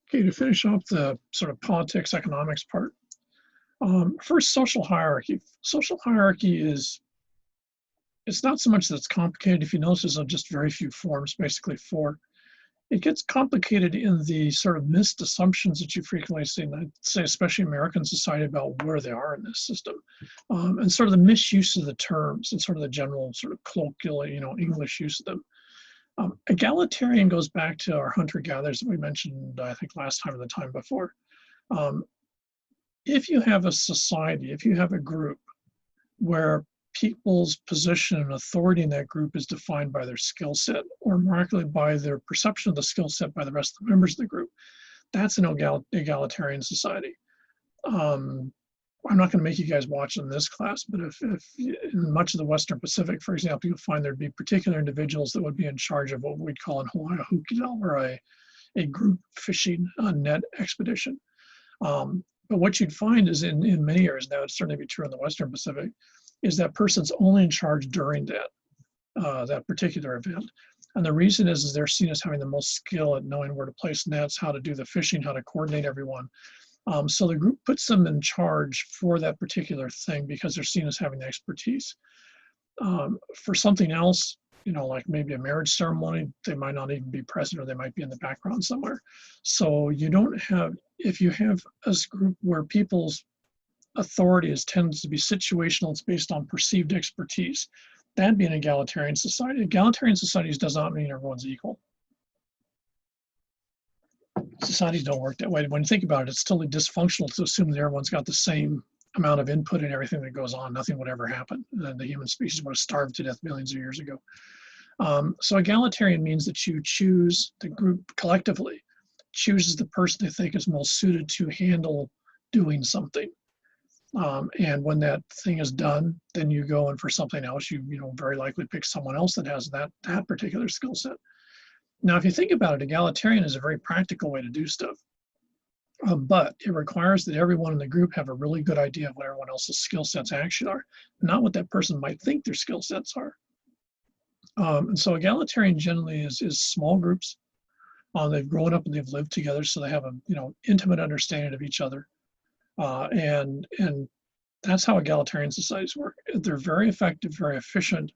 Okay, to finish off the sort of politics, economics part, first, social hierarchy. Social hierarchy is, it's not so much that it's complicated. If you notice, there's just very few forms, basically four. It gets complicated in the sort of missed assumptions that you frequently see, and I'd say especially American society, about where they are in this system, and sort of the misuse of the terms and sort of the general sort of colloquial, English use of them. Egalitarian goes back to our hunter-gatherers that we mentioned, I think, last time or the time before. If you have a society, if you have a group where people's position and authority in that group is defined by their skill set, or more accurately by their perception of the skill set by the rest of the members of the group, that's an egalitarian society. I'm not going to make you guys watch in this class, but if in much of the Western Pacific, for example, you'll find there'd be particular individuals that would be in charge of what we'd call in Hawaii a hukidal, or a group fishing net expedition. But what you'd find is in many areas, now it's certainly be true in the Western Pacific, is that person's only in charge during that particular event. And the reason is they're seen as having the most skill at knowing where to place nets, how to do the fishing, how to coordinate everyone. So the group puts them in charge for that particular thing because they're seen as having the expertise. For something else, like maybe a marriage ceremony, they might not even be present, or they might be in the background somewhere. So you don't have, if you have a group where people's authority tends to be situational, it's based on perceived expertise, that'd be an egalitarian society. Egalitarian societies does not mean everyone's equal. Societies don't work that way. When you think about it, it's totally dysfunctional to assume that everyone's got the same amount of input in everything that goes on. Nothing would ever happen. The human species would have starved to death millions of years ago. So egalitarian means that you choose, the group collectively chooses the person they think is most suited to handle doing something. And when that thing is done, then you go and for something else, you very likely pick someone else that has that particular skill set. Now, if you think about it, egalitarian is a very practical way to do stuff. But it requires that everyone in the group have a really good idea of what everyone else's skill sets actually are, not what that person might think their skill sets are. And so egalitarian generally is small groups. They've grown up and they've lived together, so they have a intimate understanding of each other. And that's how egalitarian societies work. They're very effective, very efficient,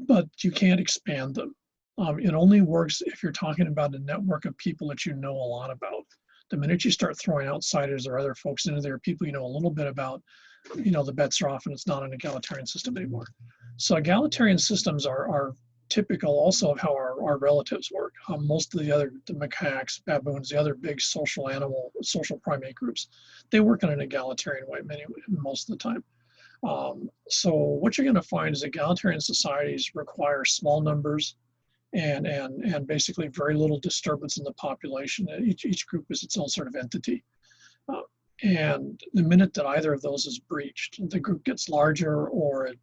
but you can't expand them. It only works if you're talking about a network of people that you know a lot about. The minute you start throwing outsiders or other folks into there, people you know a little bit about, the bets are off and it's not an egalitarian system anymore. So egalitarian systems are typical also of how our relatives work. Most of the macaques, baboons, the other big social primate groups, they work in an egalitarian way most of the time. So what you're going to find is egalitarian societies require small numbers and basically very little disturbance in the population. Each group is its own sort of entity. And the minute that either of those is breached, the group gets larger, or it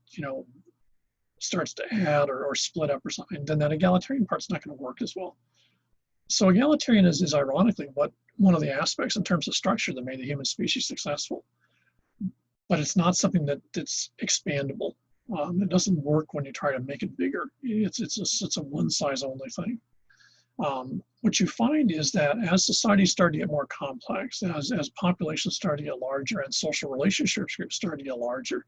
starts to add or split up or something, then that egalitarian part's not going to work as well. So egalitarian is ironically one of the aspects in terms of structure that made the human species successful. But it's not something that's expandable. It doesn't work when you try to make it bigger. It's a one-size-only thing. What you find is that as societies start to get more complex, as populations start to get larger and social relationships start to get larger,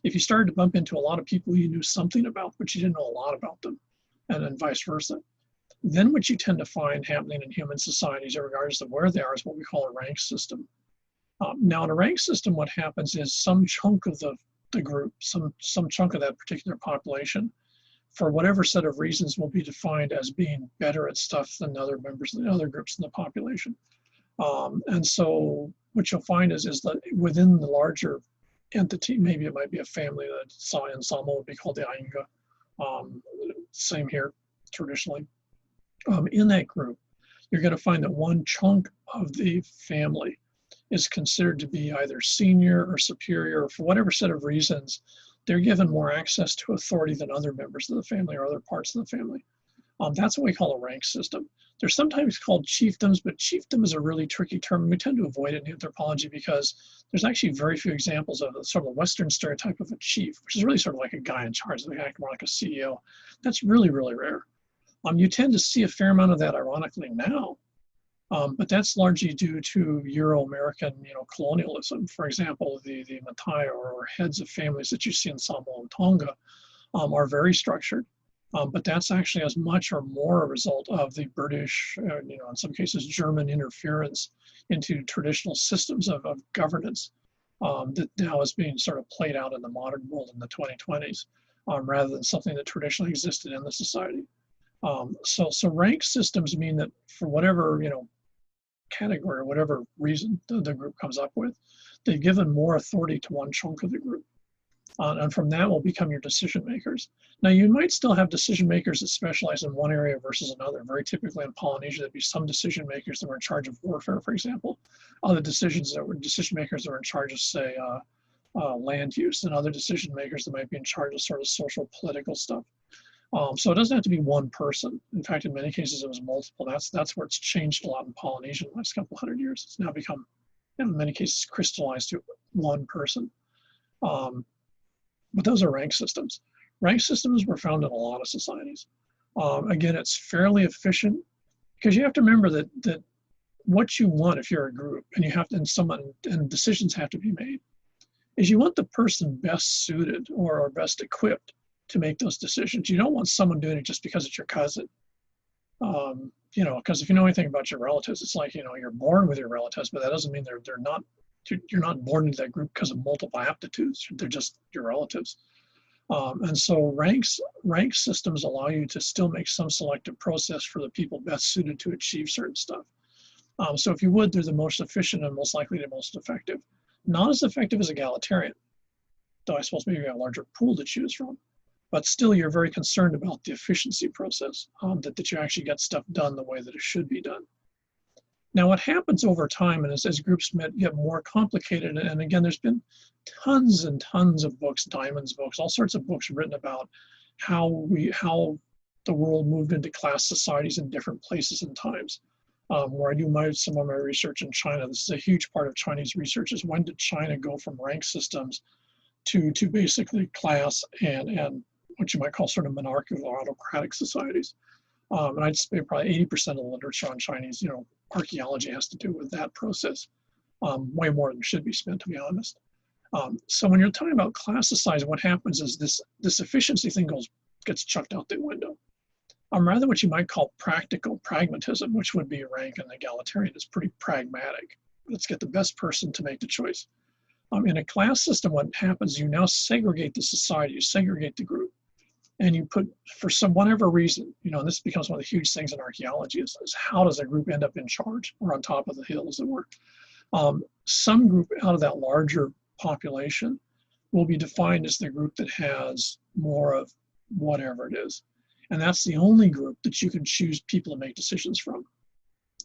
if you started to bump into a lot of people you knew something about, but you didn't know a lot about them, and then vice versa, then what you tend to find happening in human societies, regardless of where they are, is what we call a rank system. Now, in a rank system, what happens is some chunk of the group, some chunk of that particular population, for whatever set of reasons, will be defined as being better at stuff than other members of the other groups in the population. And so what you'll find is that within the larger entity, maybe it might be a family that in Samoa would be called the Ainga. Same here, traditionally. In that group, you're going to find that one chunk of the family is considered to be either senior or superior, or for whatever set of reasons, they're given more access to authority than other members of the family or other parts of the family. That's what we call a rank system. They're sometimes called chiefdoms, but chiefdom is a really tricky term. We tend to avoid it in anthropology because there's actually very few examples of sort of a Western stereotype of a chief, which is really sort of like a guy in charge, they act more like a CEO. That's really, really rare. You tend to see a fair amount of that, ironically, now But that's largely due to Euro-American, colonialism. For example, the Matai or heads of families that you see in Samoa and Tonga are very structured. But that's actually as much or more a result of the British, in some cases, German interference into traditional systems of governance that now is being sort of played out in the modern world in the 2020s, rather than something that traditionally existed in the society. So rank systems mean that for whatever, category or whatever reason the group comes up with, they've given more authority to one chunk of the group. And from that will become your decision makers. Now you might still have decision makers that specialize in one area versus another. Very typically in Polynesia, there'd be some decision makers that were in charge of warfare, for example. Other decision makers that were in charge of, say, land use, and other decision makers that might be in charge of sort of social political stuff. So it doesn't have to be one person. In fact, in many cases, it was multiple. That's where it's changed a lot in Polynesia in the last couple hundred years. It's now become, in many cases, crystallized to one person. But those are rank systems. Rank systems were found in a lot of societies. Again, it's fairly efficient because you have to remember that what you want if you're a group and decisions have to be made, is you want the person best suited or best equipped to make those decisions. You don't want someone doing it just because it's your cousin. Because if you know anything about your relatives, it's like, you're born with your relatives, but that doesn't mean you're not born into that group because of multiple aptitudes. They're just your relatives. And so rank systems allow you to still make some selective process for the people best suited to achieve certain stuff. So if you would, they're the most efficient and most likely the most effective. Not as effective as egalitarian, though I suppose maybe you have a larger pool to choose from. But still, you're very concerned about the efficiency process, that you actually get stuff done the way that it should be done. Now, what happens over time, and as groups get more complicated, and again, there's been tons and tons of books, Diamond's books, all sorts of books written about how the world moved into class societies in different places and times. Where I do some of my research in China, this is a huge part of Chinese research, is when did China go from rank systems to basically class and what you might call sort of monarchical or autocratic societies. And I'd say probably 80% of the literature on Chinese, archaeology has to do with that process, way more than should be spent, to be honest. So when you're talking about class society, what happens is this efficiency thing gets chucked out the window. Rather what you might call practical pragmatism, which would be rank and egalitarian, is pretty pragmatic. Let's get the best person to make the choice. In a class system, what happens, you now segregate the society, you segregate the group, and you put, for whatever reason, and this becomes one of the huge things in archaeology, is how does a group end up in charge or on top of the hill, as it were. Some group out of that larger population will be defined as the group that has more of whatever it is. And that's the only group that you can choose people to make decisions from.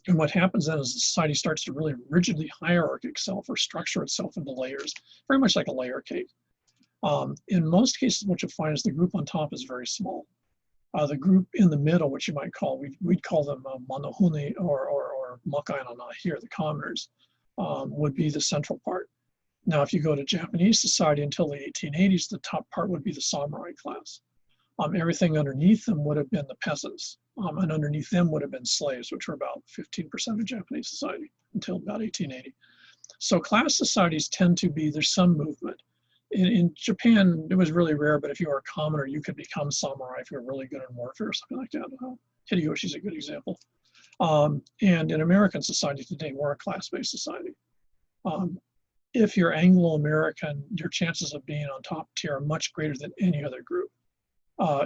And what happens then is the society starts to really rigidly hierarchy itself or structure itself into layers, very much like a layer cake. In most cases, what you'll find is the group on top is very small. The group in the middle, which you might call, we'd call them Manohuni or Makainana here, the commoners, would be the central part. Now, if you go to Japanese society until the 1880s, the top part would be the samurai class. Everything underneath them would have been the peasants, and underneath them would have been slaves, which were about 15% of Japanese society until about 1880. So class societies tend to be, there's some movement. In Japan, it was really rare, but if you were a commoner, you could become samurai if you were really good in warfare or something like that. Hideyoshi's a good example. And in American society today, we're a class-based society. If you're Anglo-American, your chances of being on top tier are much greater than any other group.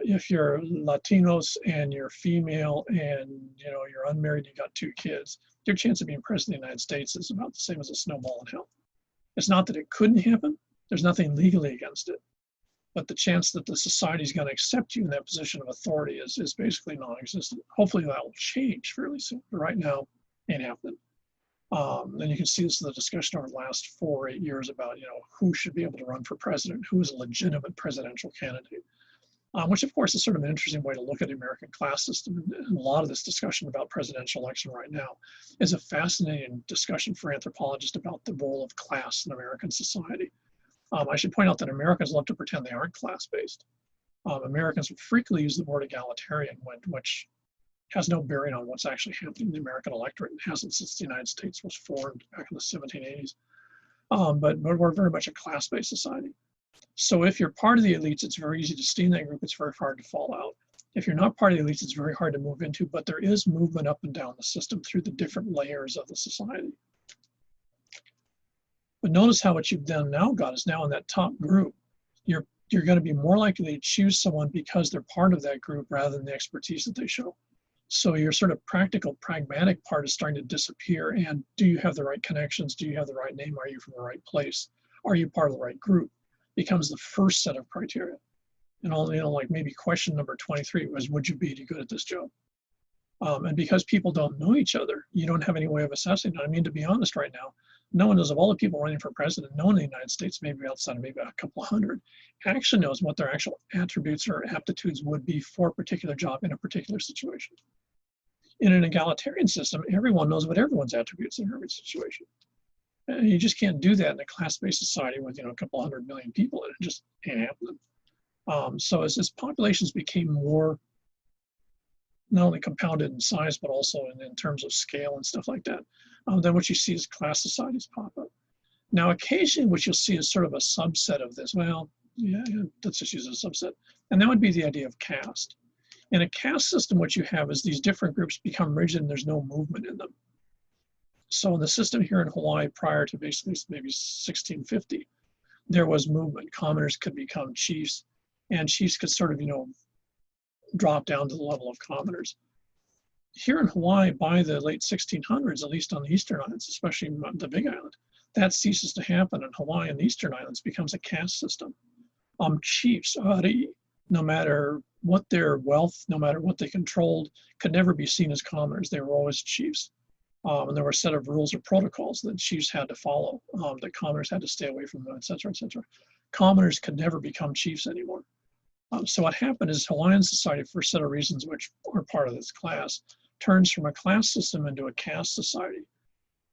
If you're Latinos and you're female and you're unmarried, you got 2 kids, your chance of being president of the United States is about the same as a snowball in hell. It's not that it couldn't happen. There's nothing legally against it. But the chance that the society is going to accept you in that position of authority is basically non-existent. Hopefully that will change fairly soon. But right now, it ain't happening. And you can see this in the discussion over the last 4 or 8 years about who should be able to run for president, who is a legitimate presidential candidate. Which of course is sort of an interesting way to look at the American class system. And a lot of this discussion about presidential election right now is a fascinating discussion for anthropologists about the role of class in American society. I should point out that Americans love to pretend they aren't class-based. Americans frequently use the word egalitarian, which has no bearing on what's actually happening in the American electorate. It hasn't since the United States was formed back in the 1780s. But we're very much a class-based society. So if you're part of the elites, it's very easy to stay in that group. It's very hard to fall out. If you're not part of the elites, it's very hard to move into, but there is movement up and down the system through the different layers of the society. But notice how what you've done now got is now in that top group, you're going to be more likely to choose someone because they're part of that group rather than the expertise that they show. So your sort of practical, pragmatic part is starting to disappear. And do you have the right connections? Do you have the right name? Are you from the right place? Are you part of the right group? Becomes the first set of criteria. And all, like maybe question number 23 was, would you be good at this job? And because people don't know each other, you don't have any way of assessing it. I mean, to be honest right now, no one knows of all the people running for president, no one in the United States, maybe outside of maybe a couple of hundred, actually knows what their actual attributes or aptitudes would be for a particular job in a particular situation. In an egalitarian system, everyone knows what everyone's attributes in every situation. And you just can't do that in a class-based society with a couple 100 million people, and it just can't happen. So as populations became more not only compounded in size, but also in terms of scale and stuff like that, then what you see is class societies pop up. Now, occasionally what you'll see is sort of a subset of this. Well, yeah, let's just use a subset. And that would be the idea of caste. In a caste system, what you have is these different groups become rigid and there's no movement in them. So in the system here in Hawaii prior to basically maybe 1650, there was movement. Commoners could become chiefs, and chiefs could sort of, drop down to the level of commoners. Here in Hawaii, by the late 1600s, at least on the Eastern Islands, especially the Big Island, that ceases to happen. In Hawaii and the Eastern Islands becomes a caste system. Chiefs, no matter what their wealth, no matter what they controlled, could never be seen as commoners. They were always chiefs. And there were a set of rules or protocols that chiefs had to follow, that commoners had to stay away from them, et cetera, et cetera. Commoners could never become chiefs anymore. So what happened is Hawaiian society, for a set of reasons which are part of this class, turns from a class system into a caste society.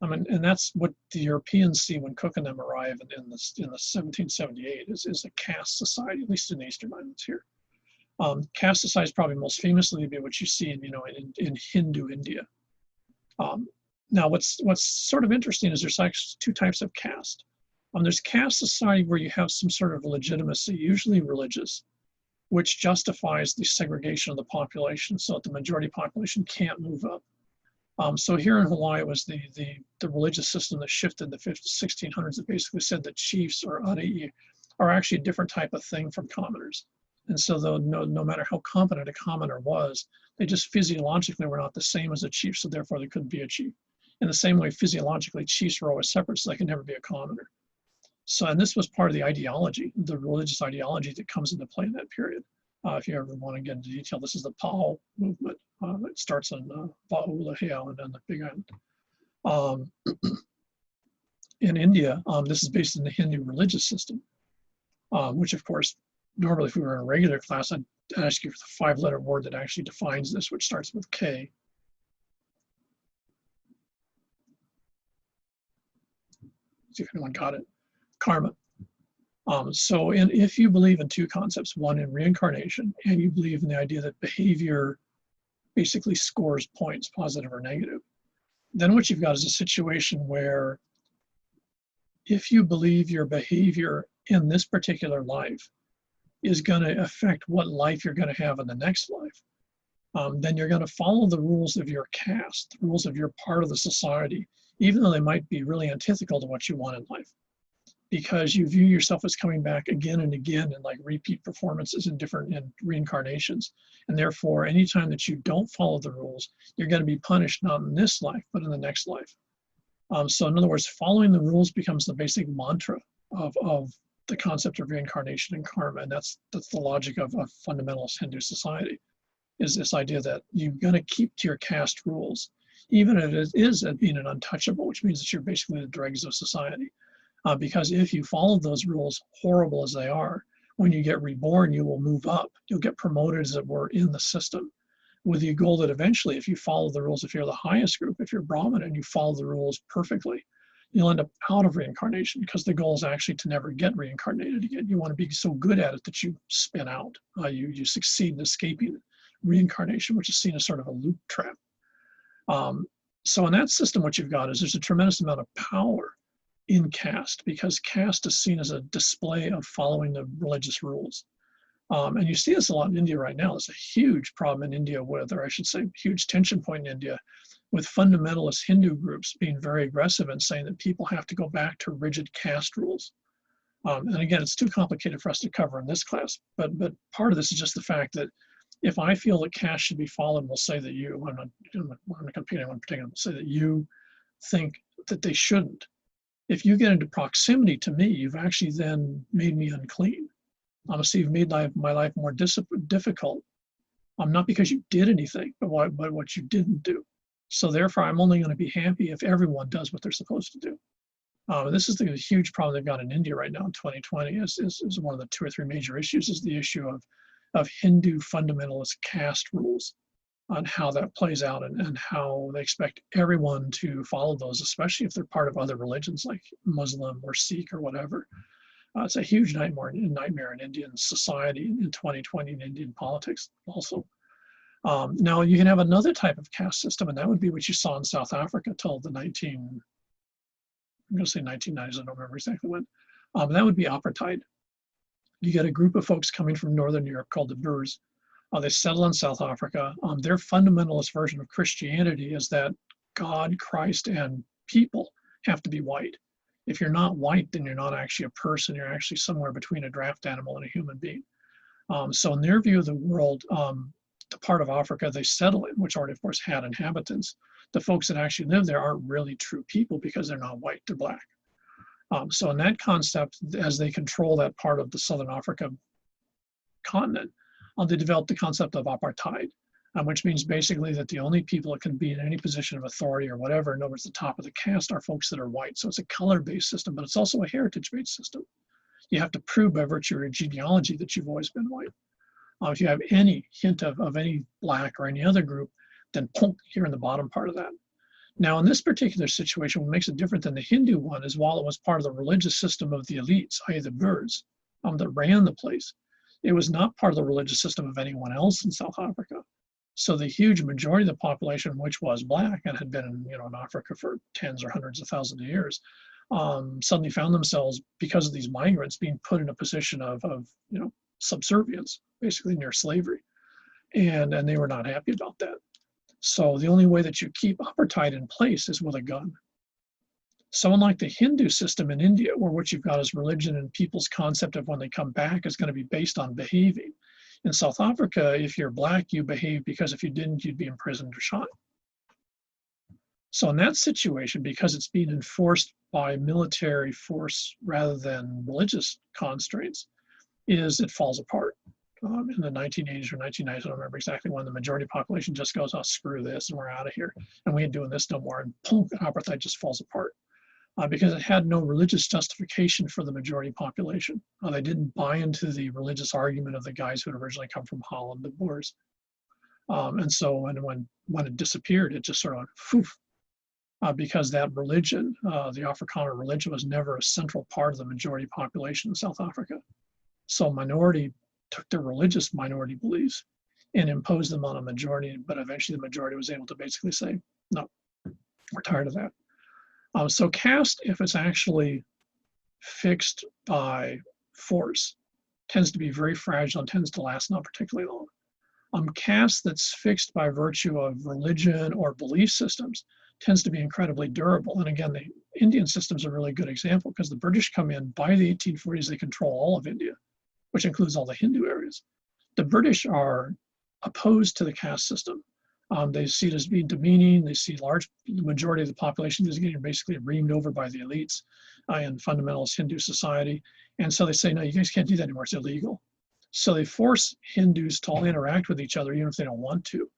And that's what the Europeans see when Cook and them arrive in the 1778 is a caste society, at least in the Eastern Islands here. Caste society is probably most famously be what you see in Hindu India. Now, what's sort of interesting is there's actually two types of caste. There's caste society where you have some sort of legitimacy, usually religious, which justifies the segregation of the population so that the majority population can't move up. So here in Hawaii, it was the religious system that shifted in the 1600s that basically said that chiefs or ari'i are actually a different type of thing from commoners. And so though no matter how competent a commoner was, they just physiologically were not the same as a chief, so therefore they couldn't be a chief. In the same way, physiologically, chiefs were always separate, so they could never be a commoner. So, and this was part of the ideology, the religious ideology that comes into play in that period. If you ever want to get into detail, this is the Pao movement. It starts in Wa'ulehi Island and the Big Island. In India, this is based in the Hindu religious system, which of course, normally if we were in a regular class, I'd ask you for the 5-letter word that actually defines this, which starts with K. See if anyone got it. Karma. So if you believe in two concepts, one in reincarnation, and you believe in the idea that behavior basically scores points, positive or negative, then what you've got is a situation where if you believe your behavior in this particular life is going to affect what life you're going to have in the next life, then you're going to follow the rules of your caste, the rules of your part of the society, even though they might be really antithetical to what you want in life, because you view yourself as coming back again and again in like repeat performances in different reincarnations. And therefore, anytime that you don't follow the rules, you're going to be punished not in this life, but in the next life. So in other words, following the rules becomes the basic mantra of the concept of reincarnation and karma. And that's the logic of a fundamentalist Hindu society, is this idea that you're going to keep to your caste rules, even if it is being an untouchable, which means that you're basically the dregs of society. Because if you follow those rules, horrible as they are, when you get reborn, you will move up. You'll get promoted, as it were, in the system, with the goal that eventually, if you follow the rules, if you're the highest group, if you're Brahmin and you follow the rules perfectly, you'll end up out of reincarnation, because the goal is actually to never get reincarnated again. You want to be so good at it that you spin out. You succeed in escaping reincarnation, which is seen as sort of a loop trap. So in that system, what you've got is there's a tremendous amount of power in caste, because caste is seen as a display of following the religious rules. And you see this a lot in India right now. There's a huge problem in India with, or I should say, huge tension point in India with fundamentalist Hindu groups being very aggressive and saying that people have to go back to rigid caste rules. And again, it's too complicated for us to cover in this class, but part of this is just the fact that if I feel that caste should be followed, we'll say that you, I'm not going to compete anyone in particular, we'll say that you think that they shouldn't. If you get into proximity to me, you've actually then made me unclean. So you've made my life more difficult. Not because you did anything, but what you didn't do. So therefore, I'm only going to be happy if everyone does what they're supposed to do. This is the huge problem they've got in India right now in 2020 is one of the 2 or 3 major issues, is the issue of Hindu fundamentalist caste rules on how that plays out and how they expect everyone to follow those, especially if they're part of other religions like Muslim or Sikh or whatever. It's a huge nightmare in Indian society in 2020 in Indian politics also. Now you can have another type of caste system, and that would be what you saw in South Africa till the I'm going to say 1990s, I don't remember exactly when. That would be apartheid. You get a group of folks coming from Northern Europe called the Boers. They settle in South Africa. Their fundamentalist version of Christianity is that God, Christ, and people have to be white. If you're not white, then you're not actually a person. You're actually somewhere between a draft animal and a human being. So in their view of the world, the part of Africa they settle in, which already, of course, had inhabitants, the folks that actually live there aren't really true people because they're not white, they're black. So in that concept, as they control that part of the Southern Africa continent, they developed the concept of apartheid, which means basically that the only people that can be in any position of authority or whatever, in other words, the top of the caste, are folks that are white. So it's a color-based system, but it's also a heritage-based system. You have to prove by virtue of your genealogy that you've always been white. If you have any hint of any black or any other group, then poof, you're in the bottom part of that. Now, in this particular situation, what makes it different than the Hindu one is while it was part of the religious system of the elites, i.e. the Boers, that ran the place, it was not part of the religious system of anyone else in South Africa. So the huge majority of the population, which was black and had been in Africa for tens or hundreds of thousands of years, suddenly found themselves, because of these migrants, being put in a position of subservience, basically near slavery. And they were not happy about that. So the only way that you keep apartheid in place is with a gun. So unlike the Hindu system in India, where what you've got is religion and people's concept of when they come back is going to be based on behaving. In South Africa, if you're black, you behave, because if you didn't, you'd be imprisoned or shot. So in that situation, because it's being enforced by military force rather than religious constraints, it falls apart. In the 1980s or 1990s, I don't remember exactly when, the majority population just goes, oh, screw this, and we're out of here, and we ain't doing this no more, and boom, apartheid just falls apart. Because it had no religious justification for the majority population. They didn't buy into the religious argument of the guys who had originally come from Holland, the Boers. And so when it disappeared, it just sort of went, poof, because that religion, the Afrikaner religion, was never a central part of the majority population in South Africa. So minority took their religious minority beliefs and imposed them on a majority, but eventually the majority was able to basically say, no, we're tired of that. So caste, if it's actually fixed by force, tends to be very fragile and tends to last not particularly long. Caste that's fixed by virtue of religion or belief systems tends to be incredibly durable. And again, the Indian system is a really good example, because the British come in, by the 1840s, they control all of India, which includes all the Hindu areas. The British are opposed to the caste system. They see it as being demeaning. They see the majority of the population is getting basically reamed over by the elites in fundamentalist Hindu society. And so they say, no, you guys can't do that anymore. It's illegal. So they force Hindus to all interact with each other, even if they don't want to.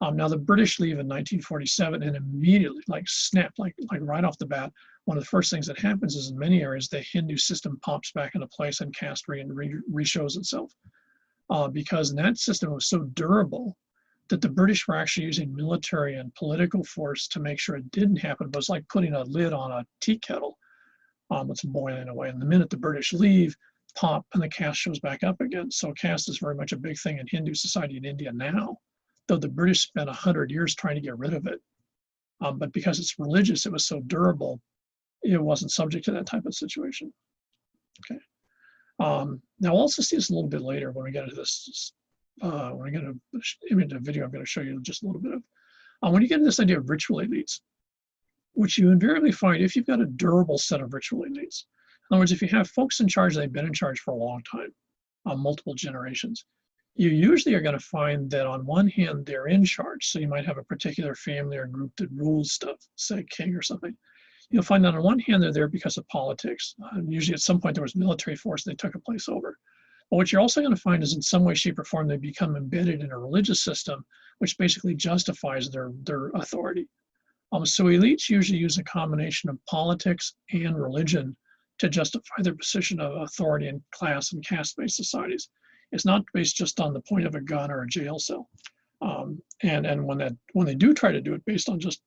Now the British leave in 1947, and immediately, snap, right off the bat, one of the first things that happens is in many areas, the Hindu system pops back into place and caste re-shows itself. Because that system was so durable that the British were actually using military and political force to make sure it didn't happen. But it's like putting a lid on a tea kettle that's boiling away. And the minute the British leave, pop and the caste shows back up again. So caste is very much a big thing in Hindu society in India now, though the British spent 100 years trying to get rid of it. But because it's religious, it was so durable, it wasn't subject to that type of situation. Okay. Now we'll also see this a little bit later when we get into this. When we get into the video, I'm going to show you just a little bit of. When you get into this idea of ritual elites, which you invariably find if you've got a durable set of ritual elites. In other words, if you have folks in charge, they've been in charge for a long time, multiple generations, you usually are going to find that on one hand, they're in charge. So you might have a particular family or group that rules stuff, say king or something. You'll find that on one hand, they're there because of politics. Usually at some point there was military force, they took a place over. But what you're also going to find is in some way, shape, or form, they become embedded in a religious system, which basically justifies their authority. So elites usually use a combination of politics and religion to justify their position of authority in class and caste-based societies. It's not based just on the point of a gun or a jail cell. And when they do try to do it based on just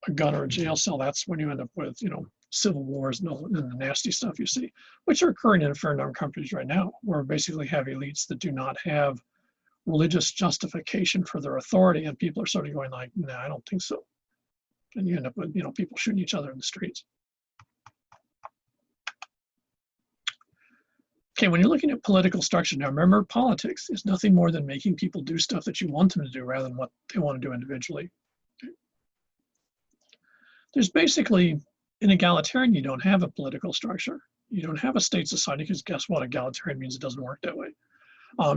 a gun or a jail cell, that's when you end up with, civil wars and the nasty stuff you see, which are occurring in a fair number of countries right now, where basically have elites that do not have religious justification for their authority, and people are sort of going like, nah, I don't think so. And you end up with, people shooting each other in the streets. Okay, when you're looking at political structure, now remember, politics is nothing more than making people do stuff that you want them to do rather than what they want to do individually. Okay. There's basically, in egalitarian, you don't have a political structure. You don't have a state society, because guess what? Egalitarian means it doesn't work that way.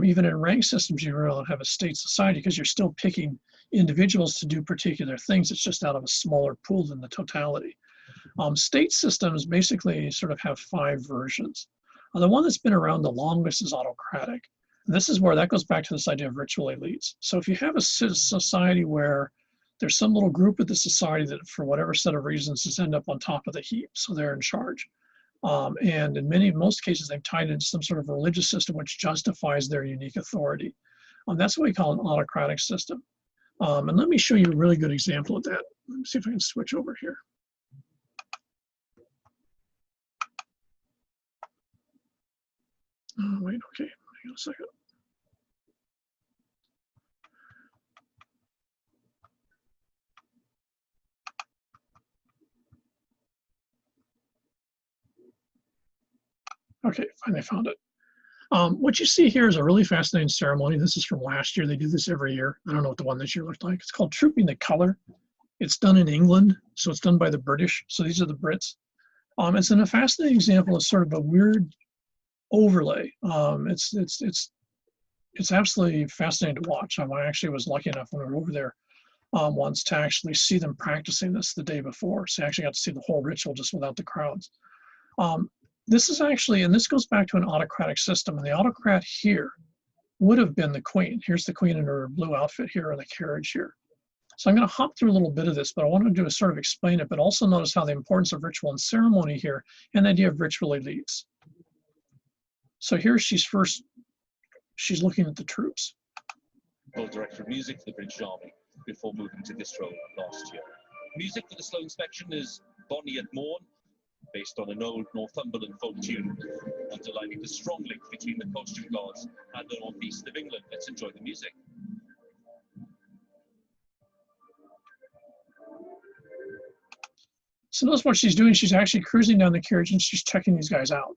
Even in rank systems, you really don't have a state society because you're still picking individuals to do particular things. It's just out of a smaller pool than the totality. State systems basically sort of have 5 versions. The one that's been around the longest is autocratic. And this is where that goes back to this idea of ritual elites. So if you have a society where there's some little group of the society that for whatever set of reasons just end up on top of the heap, so they're in charge. And in most cases, they've tied into some sort of religious system which justifies their unique authority. That's what we call an autocratic system. And let me show you a really good example of that. Let me see if I can switch over here. Oh, wait, okay, hang on a second. Okay, finally found it. What you see here is a really fascinating ceremony. This is from last year. They do this every year. I don't know what the one this year looked like. It's called Trooping the Color. It's done in England, so it's done by the British. So these are the Brits. It's a fascinating example of sort of a weird overlay. It's absolutely fascinating to watch. I actually was lucky enough when we were over there once to actually see them practicing this the day before. So I actually got to see the whole ritual just without the crowds. This is actually, and this goes back to an autocratic system, and the autocrat here would have been the queen. Here's the queen in her blue outfit here in the carriage here. So I'm going to hop through a little bit of this, but I want to do is sort of explain it, but also notice how the importance of ritual and ceremony here and the idea of ritual elites. So here she's looking at the troops. Director of music for the British Army before moving to this role last year. Music for the slow inspection is Bonnie at Morn, based on an old Northumberland folk tune, underlining the strong link between the costume guards and the northeast of England. Let's enjoy the music. So notice what she's doing. She's actually cruising down the carriage and she's checking these guys out.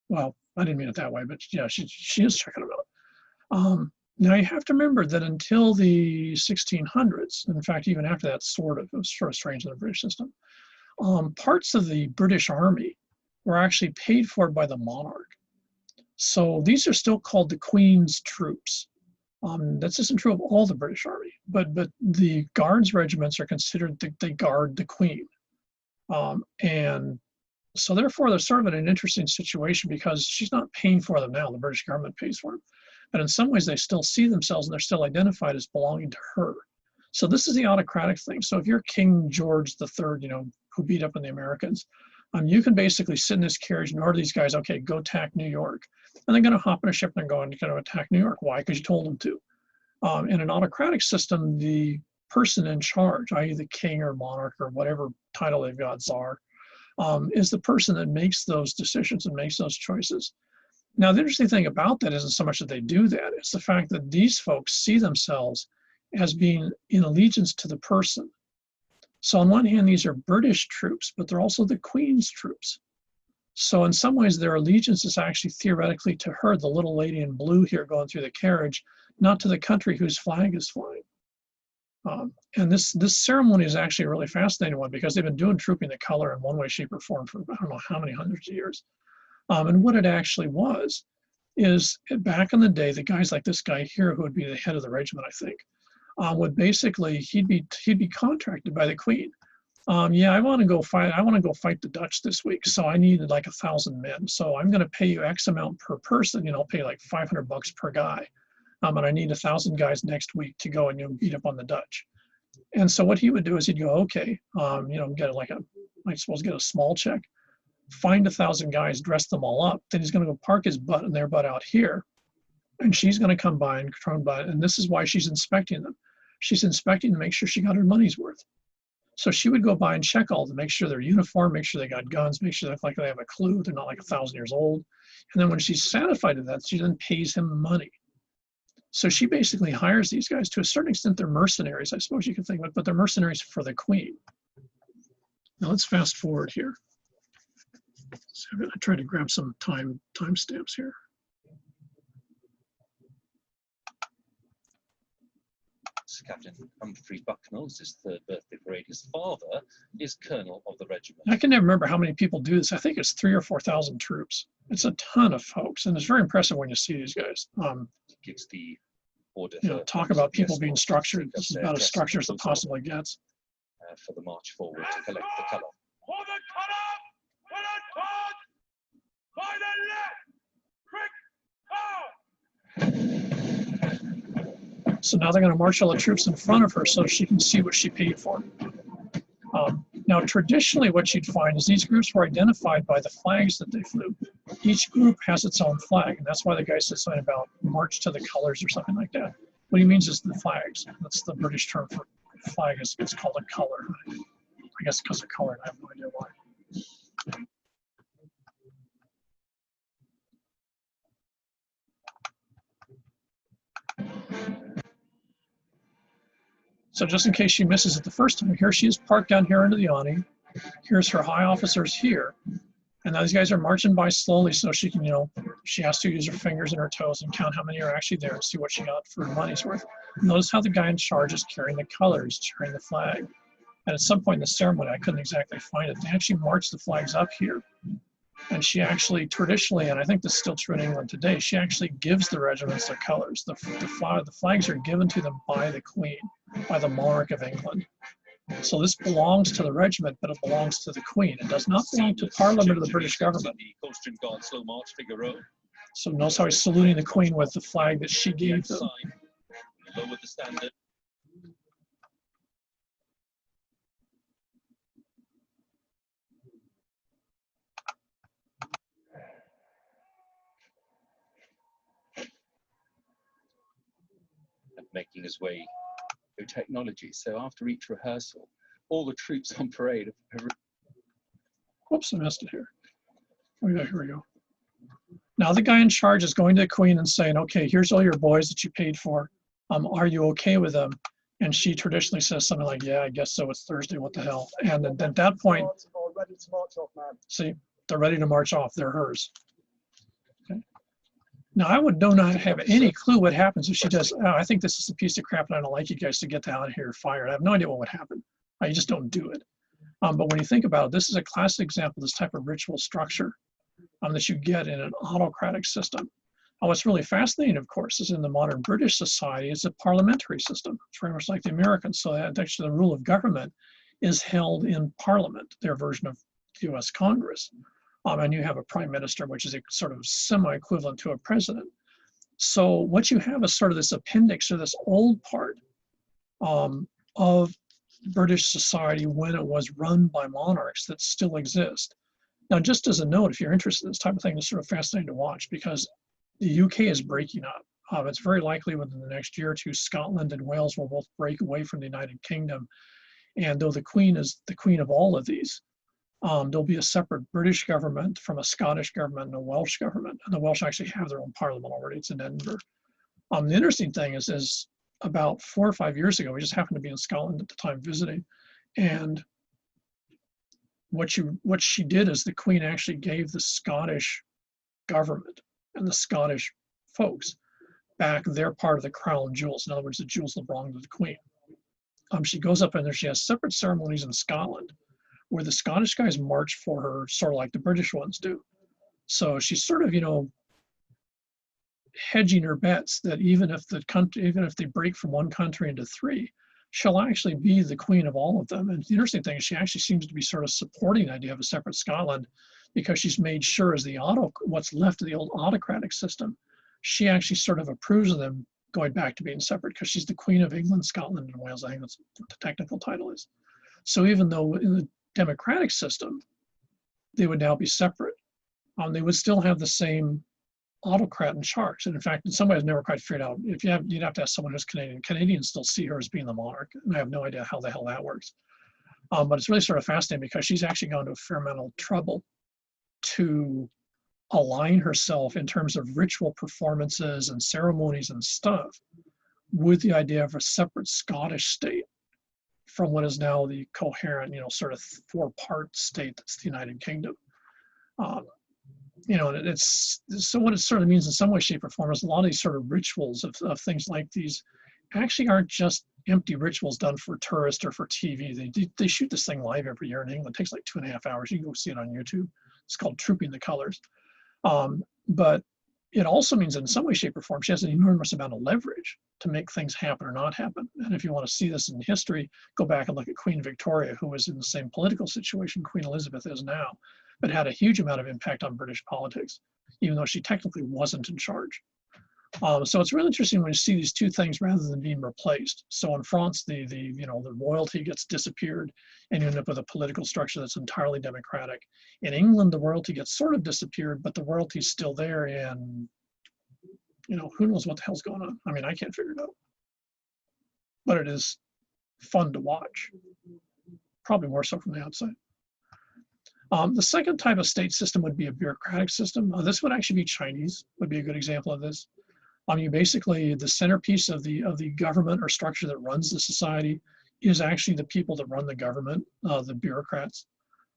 Well, I didn't mean it that way, but yeah, she is checking them out. Now you have to remember that until the 1600s, in fact, even after that, it was sort of strange in the British system, parts of the British Army were actually paid for by the monarch. So these are still called the Queen's troops. This isn't true of all the British Army, but the Guards regiments are considered they guard the Queen. And so therefore they're sort of in an interesting situation because she's not paying for them now, the British government pays for them. But in some ways they still see themselves and they're still identified as belonging to her. So this is the autocratic thing. So if you're King George III, who beat up on the Americans, you can basically sit in this carriage and order these guys, okay, go attack New York. And they're going to hop in a ship and go and attack New York. Why? Because you told them to. In an autocratic system, the person in charge, i.e. the king or monarch or whatever title they've got, czar, is the person that makes those decisions and makes those choices. Now, the interesting thing about that isn't so much that they do that, it's the fact that these folks see themselves as being in allegiance to the person. So on one hand, these are British troops, but they're also the Queen's troops. So in some ways, their allegiance is actually theoretically to her, the little lady in blue here going through the carriage, not to the country whose flag is flying. And this ceremony is actually a really fascinating one because they've been doing Trooping the Color in one way, shape, or form for I don't know how many hundreds of years. And what it actually was is back in the day, the guys like this guy here, who would be the head of the regiment, I think, would basically he'd be contracted by the Queen. Yeah, I want to go fight. I want to go fight the Dutch this week, so I needed like 1,000 men. So I'm going to pay you X amount per person. You know, I'll pay like $500 per guy. And I need 1,000 guys next week to go and beat up on the Dutch. And so what he would do is he'd go, okay, get get a small check, find 1,000 guys, dress them all up. Then he's going to go park his butt and their butt out here, and she's going to come by and come by. And this is why she's inspecting them. She's inspecting to make sure she got her money's worth. So she would go by and check all to make sure they're uniform, make sure they got guns, make sure they look like they have a clue, they're not like 1,000 years old. And then when she's satisfied with that, she then pays him money. So she basically hires these guys. To a certain extent, they're mercenaries, I suppose you could think of it, but they're mercenaries for the Queen. Now let's fast forward here. So I tried to grab some timestamps here. Captain Humphrey Bucknell's his third birthday parade. His father is colonel of the regiment. I can never remember how many people do this. I think it's 3,000 or 4,000 troops. It's a ton of folks, and it's very impressive when you see these guys. Gives the order. Talk about people being structured. This is about as structured as it possibly gets. For the march forward to collect the colour. For the colour, for the charge, by the left, quick, so now they're going to march all the troops in front of her so she can see what she paid for. Now, traditionally, what you'd find is these groups were identified by the flags that they flew. Each group has its own flag, and that's why the guy said something about march to the colors or something like that. What he means is the flags. That's the British term for flag. It's called a color. I guess because of color, and I have no idea why. So just in case she misses it the first time, here she is parked down here under the awning. Here's her high officers here. And now these guys are marching by slowly so she can, she has to use her fingers and her toes and count how many are actually there and see what she got for her money's worth. Notice how the guy in charge is carrying the colors, carrying the flag. And at some point in the ceremony, I couldn't exactly find it. They actually marched the flags up here. And she actually traditionally, and I think this is still true in England today, she actually gives the regiments their colors. The flags are given to them by the Queen, by the monarch of England. So this belongs to the regiment, but it belongs to the Queen. It does not belong to Parliament or the British government. So notice how he's saluting the Queen with the flag that she gave them. Lower the standard. Making his way through technology. So after each rehearsal, all the troops on parade have... Whoops, I missed it here. Here we go. Now the guy in charge is going to the Queen and saying, okay, here's all your boys that you paid for. Are you okay with them? And she traditionally says something like, yeah, I guess so. It's Thursday. What the hell? And at that point, ready to march off, man. See, they're ready to march off. They're hers. Now, I do not have any clue what happens if she does, oh, I think this is a piece of crap and I don't like you guys to get out of here fired. I have no idea what would happen. I just don't do it. But when you think about it, this is a classic example of this type of ritual structure that you get in an autocratic system. What's really fascinating, of course, is in the modern British society, it's a parliamentary system. It's very much like the Americans. So that actually the rule of government is held in Parliament, their version of the US Congress. And you have a prime minister, which is a sort of semi-equivalent to a president. So what you have is sort of this appendix or this old part of British society when it was run by monarchs that still exist. Now, just as a note, if you're interested in this type of thing, it's sort of fascinating to watch because the UK is breaking up. It's very likely within the next year or two, Scotland and Wales will both break away from the United Kingdom. And though the Queen is the queen of all of these, There'll be a separate British government from a Scottish government and a Welsh government. And the Welsh actually have their own parliament already. It's in Edinburgh. The interesting thing is about 4 or 5 years ago, we just happened to be in Scotland at the time visiting. And what she did is the Queen actually gave the Scottish government and the Scottish folks back their part of the crown jewels. In other words, the jewels that belong to the Queen. She goes up in there, she has separate ceremonies in Scotland where the Scottish guys march for her, sort of like the British ones do. So she's sort of, hedging her bets that even if they break from one country into 3, she'll actually be the queen of all of them. And the interesting thing is she actually seems to be sort of supporting the idea of a separate Scotland because she's made sure as what's left of the old autocratic system, she actually sort of approves of them going back to being separate because she's the Queen of England, Scotland, and Wales. I think that's what the technical title is. So even though in the democratic system, they would now be separate, they would still have the same autocrat in charge. And in fact, somebody has never quite figured out, you'd have to ask someone who's Canadian. Canadians still see her as being the monarch, and I have no idea how the hell that works. But it's really sort of fascinating because she's actually gone to a fair amount of trouble to align herself in terms of ritual performances and ceremonies and stuff with the idea of a separate Scottish state from what is now the coherent, sort of 4-part state that's the United Kingdom. It's so what it sort of means in some way, shape, or form is a lot of these sort of rituals of things like these actually aren't just empty rituals done for tourists or for TV. They shoot this thing live every year in England. It takes like 2.5 hours. You can go see it on YouTube. It's called Trooping the Colors. But it also means in some way, shape, or form, she has an enormous amount of leverage to make things happen or not happen. And if you want to see this in history, go back and look at Queen Victoria, who was in the same political situation Queen Elizabeth is now, but had a huge amount of impact on British politics, even though she technically wasn't in charge. So it's really interesting when you see these two things rather than being replaced. So in France, the royalty gets disappeared, and you end up with a political structure that's entirely democratic. In England, the royalty gets sort of disappeared, but the royalty's still there, and who knows what the hell's going on. I mean, I can't figure it out, but it is fun to watch. Probably more so from the outside. The second type of state system would be a bureaucratic system. This would actually be Chinese, would be a good example of this. You basically, the centerpiece of the government or structure that runs the society is actually the people that run the government, the bureaucrats.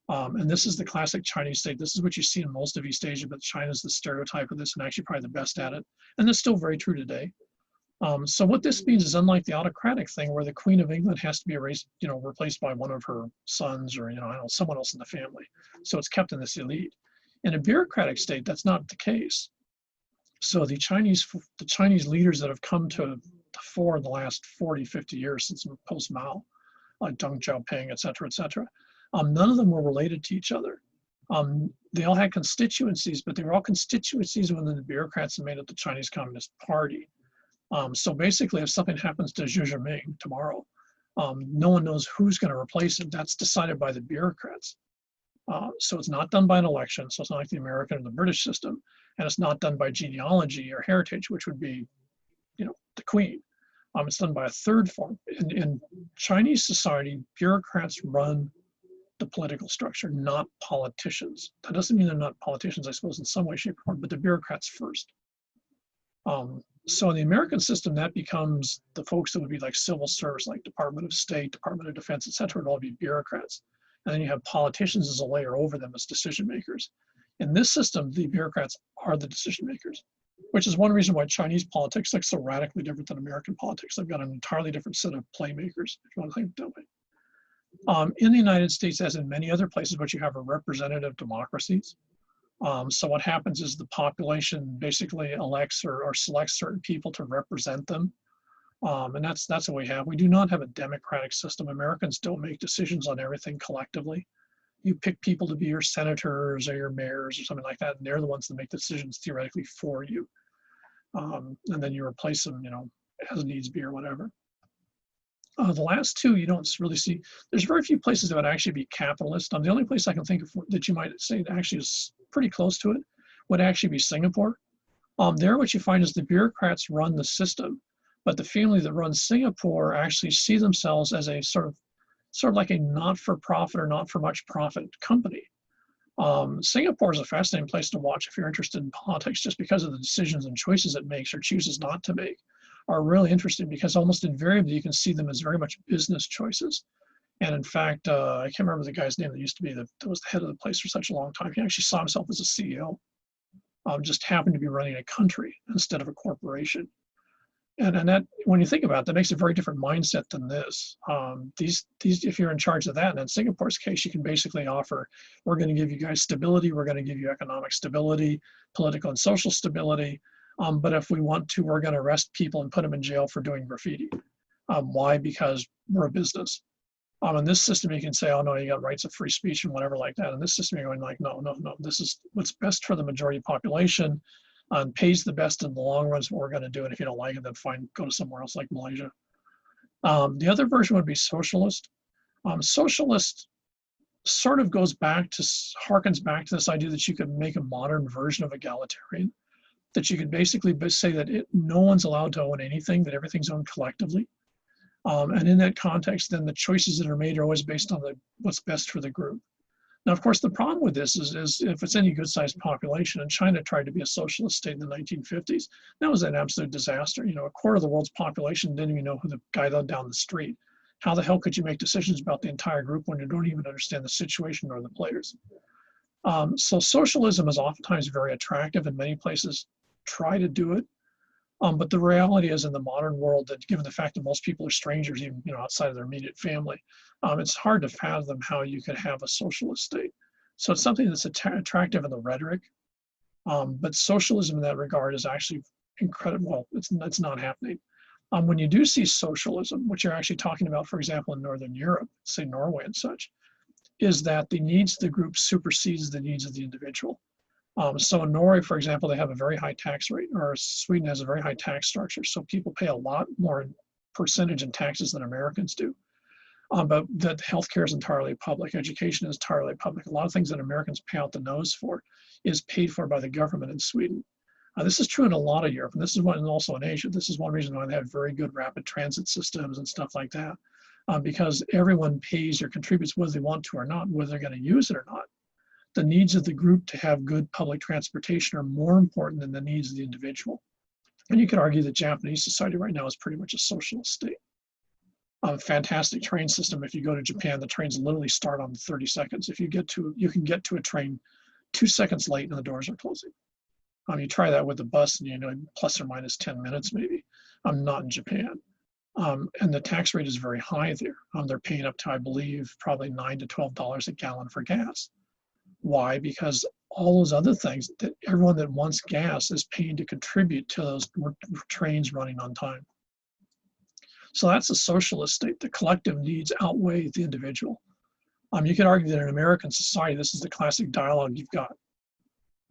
And this is the classic Chinese state. This is what you see in most of East Asia, but China's the stereotype of this and actually probably the best at it. And that's still very true today. So what this means is unlike the autocratic thing where the Queen of England has to be replaced by one of her sons or, someone else in the family. So it's kept in this elite. In a bureaucratic state, that's not the case. So the Chinese leaders that have come to the fore in the last 40, 50 years since post-Mao, like Deng Xiaoping, et cetera, none of them were related to each other. They all had constituencies, but they were all constituencies within the bureaucrats that made up the Chinese Communist Party. So basically, if something happens to Xi Jinping tomorrow, no one knows who's going to replace him. That's decided by the bureaucrats. So it's not done by an election. So it's not like the American or the British system. And it's not done by genealogy or heritage, which would be, the Queen. It's done by a third form. In Chinese society, bureaucrats run the political structure, not politicians. That doesn't mean they're not politicians, I suppose, in some way, shape, or form, but the bureaucrats first. So in the American system, that becomes the folks that would be like civil service, like Department of State, Department of Defense, et cetera, would all be bureaucrats. And then you have politicians as a layer over them as decision makers. In this system, the bureaucrats are the decision makers, which is one reason why Chinese politics looks so radically different than American politics. They've got an entirely different set of playmakers, if you want to think that way. In the United States, as in many other places, what you have are representative democracies. So what happens is the population basically elects or selects certain people to represent them. And that's what we have. We do not have a democratic system. Americans don't make decisions on everything collectively. You pick people to be your senators or your mayors or something like that, and they're the ones that make decisions theoretically for you. And then you replace them, as needs be or whatever. The last two you don't really see. There's very few places that would actually be capitalist. The only place I can think of that you might say actually is pretty close to it would actually be Singapore. There what you find is the bureaucrats run the system, but the family that runs Singapore actually see themselves as a sort of sort of like a not-for-profit or not-for-much-profit company. Singapore is a fascinating place to watch if you're interested in politics, just because of the decisions and choices it makes or chooses not to make are really interesting, because almost invariably you can see them as very much business choices. And in fact, I can't remember the guy's name that used to be that was the head of the place for such a long time. He actually saw himself as a CEO, just happened to be running a country instead of a corporation. And that, when you think about it, that makes a very different mindset than this. These, if you're in charge of that, and in Singapore's case, you can basically offer, we're going to give you guys stability, we're going to give you economic stability, political and social stability. But if we want to, we're going to arrest people and put them in jail for doing graffiti. Why? Because we're a business. In this system, you can say, oh no, you got rights of free speech and whatever like that. In this system, you're going like, no, no, no, this is what's best for the majority population. Pays the best in the long run is what we're going to do. And if you don't like it, then fine, go to somewhere else like Malaysia. The other version would be socialist. Socialist sort of harkens back to this idea that you could make a modern version of egalitarian, that you could basically say that no one's allowed to own anything, that everything's owned collectively. And in that context, then the choices that are made are always based on what's best for the group. Now, of course, the problem with this is if it's any good-sized population, and China tried to be a socialist state in the 1950s, that was an absolute disaster. You know, a quarter of the world's population didn't even know who the guy down the street. How the hell could you make decisions about the entire group when you don't even understand the situation or the players? So socialism is oftentimes very attractive, and many places try to do it. But the reality is, in the modern world, that given the fact that most people are strangers, even outside of their immediate family, it's hard to fathom how you could have a socialist state. So it's something that's attractive in the rhetoric, but socialism in that regard is actually incredible. Well, it's not happening. When you do see socialism, which you're actually talking about, for example, in Northern Europe, say Norway and such, is that the needs of the group supersedes the needs of the individual. So in Norway, for example, they have a very high tax rate, or Sweden has a very high tax structure. So people pay a lot more percentage in taxes than Americans do. But that healthcare is entirely public, education is entirely public. A lot of things that Americans pay out the nose for is paid for by the government in Sweden. This is true in a lot of Europe, and this is one, and also in Asia. This is one reason why they have very good rapid transit systems and stuff like that, because everyone pays or contributes whether they want to or not, whether they're going to use it or not. The needs of the group to have good public transportation are more important than the needs of the individual. And you could argue that Japanese society right now is pretty much a socialist state. Fantastic train system. If you go to Japan, the trains literally start on 30 seconds. If you can get to a train 2 seconds late and the doors are closing. You try that with the bus and plus or minus 10 minutes maybe. I'm not in Japan. And the tax rate is very high there. They're paying up to, I believe, probably $9 to $12 a gallon for gas. Why? Because all those other things that everyone that wants gas is paying to contribute to those trains running on time. So that's a socialist state. The collective needs outweigh the individual. You could argue that in American society, this is the classic dialogue you've got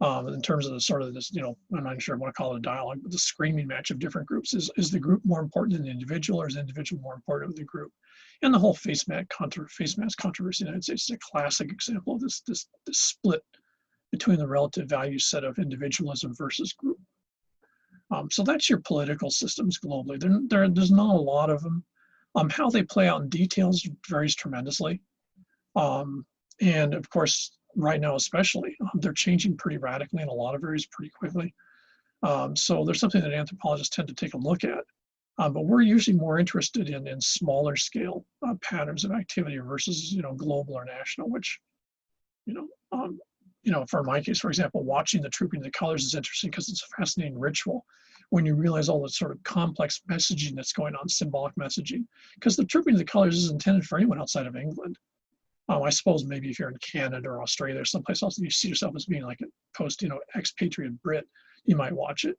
in terms of the sort of this, I'm not sure I want to call it a dialogue, but the screaming match of different groups. Is the group more important than the individual, or is the individual more important than the group? And the whole face mask controversy in the United States is a classic example of this split between the relative value set of individualism versus group. So that's your political systems globally. There's not a lot of them. How they play out in details varies tremendously. And of course, right now especially, they're changing pretty radically in a lot of areas pretty quickly. So there's something that anthropologists tend to take a look at. But we're usually more interested in smaller scale patterns of activity versus global or national, which for my case, for example, watching the Trooping of the Colors is interesting because it's a fascinating ritual when you realize all the sort of complex messaging that's going on, symbolic messaging, because the Trooping of the Colors is intended for anyone outside of England. I suppose maybe if you're in Canada or Australia or someplace else and you see yourself as being like a post, expatriate Brit, you might watch it,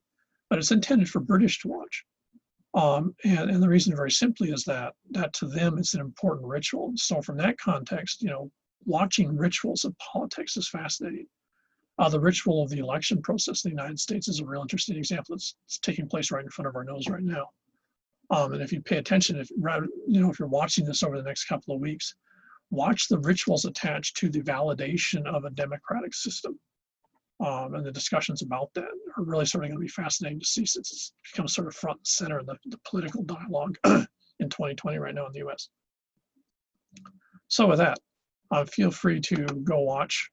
but it's intended for British to watch. And the reason very simply is that to them, it's an important ritual. So from that context, watching rituals of politics is fascinating. The ritual of the election process in the United States is a real interesting example. It's taking place right in front of our nose right now. And if you pay attention, if you're watching this over the next couple of weeks, watch the rituals attached to the validation of a democratic system. And the discussions about that are really sort of going to be fascinating to see, since it's become sort of front and center in the political dialogue in 2020 right now in the US. So with that, feel free to go watch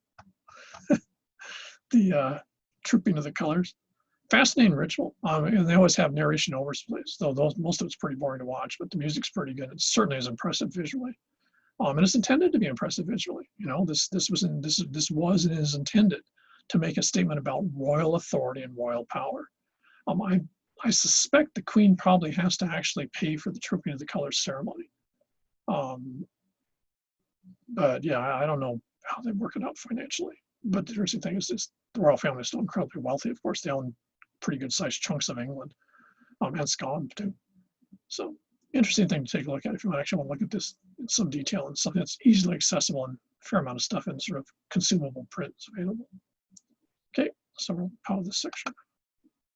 the Trooping of the Colors. Fascinating ritual. And they always have narration overlays, though most of it's pretty boring to watch, but the music's pretty good. It certainly is impressive visually. And it's intended to be impressive visually. You know, this was and is intended to make a statement about royal authority and royal power. I suspect the Queen probably has to actually pay for the Trooping of the Colors ceremony. But yeah, I don't know how they work it out financially. But the interesting thing is this, the royal family is still incredibly wealthy. Of course, they own pretty good sized chunks of England and Scotland too. So interesting thing to take a look at if you actually want to look at this in some detail and something that's easily accessible and a fair amount of stuff in sort of consumable print is available. Okay, so we'll power this section.